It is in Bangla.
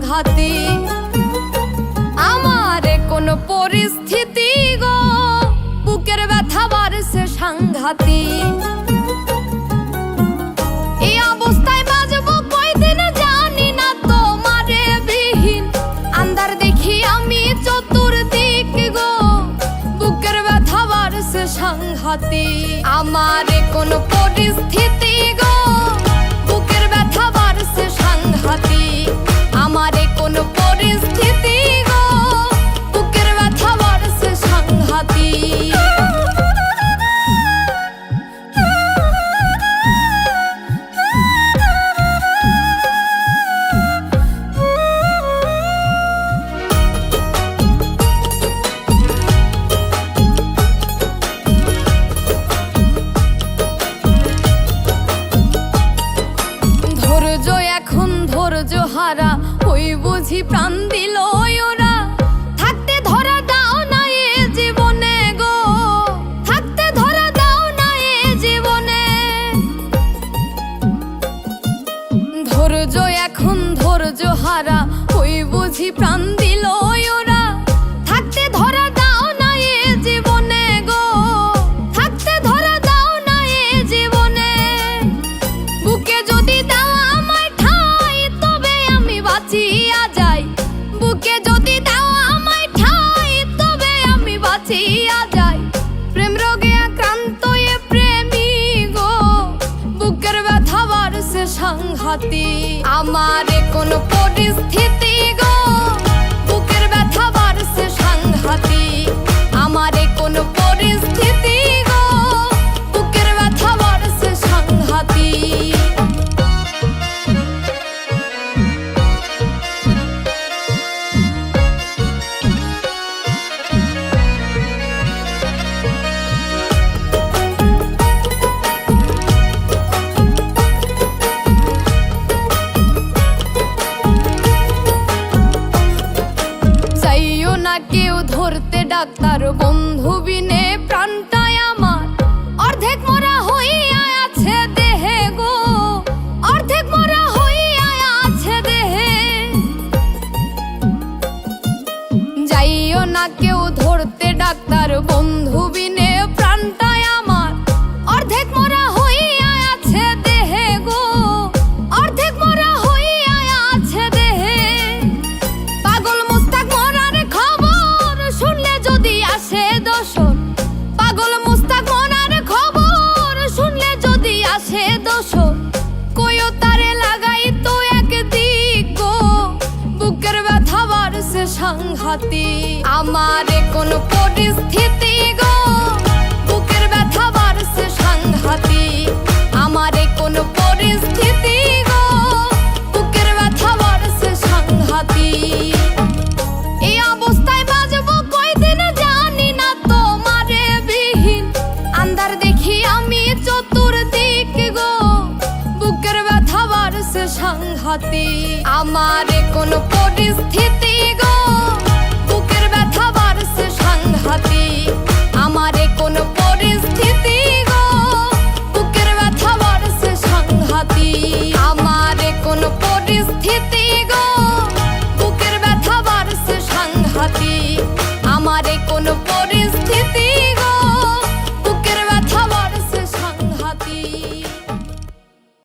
সাংঘাতি আমারে কোন পরিস্থিতি গো বুকের ব্যথা বাড়ছে সাংঘাতি এই অবস্থায় বাজবো কয়দিন জানি না তোমারে বিহীন আন্ধার দেখি আমি চতুর্দিক গো বুকের ব্যথা বাড়ছে সাংঘাতি আমারে কোন পরিস্থিতি গো বুকের ব্যথা বাড়ছে সাংঘাতি আমারে কোন পরিস্থিতি গো বুকের ব্যথা বাড়ছে সাংঘাতি হারা ওই বুঝি প্রাণ দিল ওরা থাকতে ধরা দাও না এ জীবনে গো থাকতে ধরা দাও না এ জীবনে ধৈর্য এখন ধৈর্য হারা ওই বুঝি প্রাণ দিল ওরা থাকতে ধরা দাও না এ জীবনে গো থাকতে ধরা দাও না এ জীবনে বুকে যদি দাও বাঁচিয়া যাই বুকে যদি দাও আমায় ঠাই তবে আমি বাঁচিয়া যাই প্রেম রোগে আক্রান্ত এ প্রেমী গো বুকের ব্যথা বাড়ছে সাংঘাতি আমারে কোন পরিস্থিতি গো বুকের ব্যথা বাড়ছে সাংঘাতি আমারে কোন পরিস্থিতি গো বুকের ব্যথা বাড়ছে সাংঘাতি কেউ ধরতে ডাক্তার বন্ধু বিনে প্রাণটাই আমার অর্ধেক মরা হইয়া আছে দেহে গো অর্ধেক মরা হইয়া আছে দেহে যাইও না কেউ ধরতে ডাক্তার বন্ধু বিনে প্রাণটাই আমার অর্ধেক মরা হইয়া আছে দেহে গো অর্ধেক মরা হইয়া আছে দেহে পাগল মুস্তাক মরার খবর শুনলে যদি আসে দোষর পাগল মুস্তাক মরার খবর শুনলে যদি আসে দোষর কইও তারে লাগাই তো একদিক গো বুকের ব্যথা বাড়ছে সাংঘাতি আমারে কোন পরিস্থিতি গো বুকের ব্যথা বাড়ছে সাংঘাতি আমারে কোন পরিস্থিতি গো বুকের ব্যথা বাড়ছে সাংঘাতি এই অবস্থায় বাজবো কয়দিন জানি না তোমারে বিহীন আন্ধার দেখি আমি চতুর্দিক গো বুকের ব্যথা বাড়ছে সাংঘাতি আমারে কোন পরিস্থিতি গো বুকের ব্যথা বাড়ছে সাংঘাতি আমারে কোন পরিস্থিতি গো বুকের ব্যথা বাড়ছে সাংঘাতি আমারে কোন পরিস্থিতি গো বুকের ব্যথা বাড়ছে সাংঘাতি